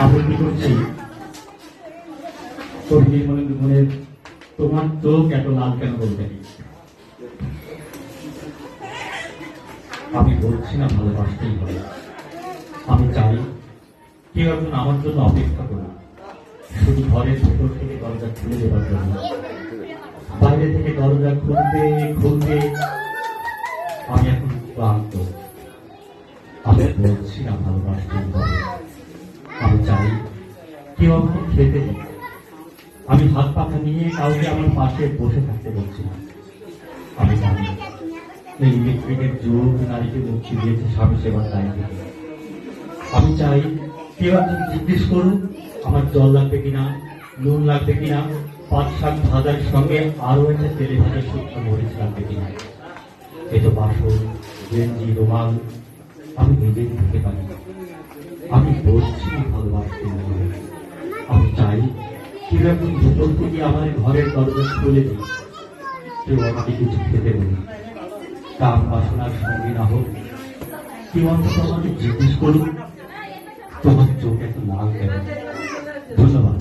আবৃত্তি করছি কবি মনের তোমার চোখ এত লাল কেন বলতে আমি বলছি না ভালোবাসতেই হবে। আমি চাই কেউ একজন আমার জন্য অপেক্ষা করুন, শুধু ঘরের ভেতর থেকে দরজা খুলে দেওয়ার জন্য। বাইরে থেকে দরজা খুলতে খুলতে আমি এখন ক্লান্ত। আমি বলছি না ভালোবাসতেই হবে। আমি চাই কেউ আমাকে খেতে দিই। আমি হাত পাখা নিয়ে কাউকে আমার পাশে বসে থাকতে বলছি না। আমি জানি এই ইলেকট্রিকের যুগ নারীকে মুক্তি দিয়েছে স্বামী সেবার দায়িত্ব। আমি চাই কেউ একজন জিজ্ঞেস করুন আমার জল লাগবে কিনা, নুন লাগবে কিনা, পাঁচ শাক ভাজার সঙ্গে আরো একটা তেলে ভাজার শুকনো মরিচ লাগবে কিনা। এ তো বাসন, গেঞ্জি, রুমাল আমি নিজেই দিতে পারি। আমি বলছি না ভালোবাসতে হবে। আমি চাই কেউ একজন ভেতর থেকে আমার ঘরের দরজা খুলে দিই। কেউ আমাকে কিছু খেতে বলি, কাম বাসনার সঙ্গে না হোক। কেউ অন্তত আমাকে জিজ্ঞেস করুন তোমার চোখ এত লাল কেন। ধন্যবাদ।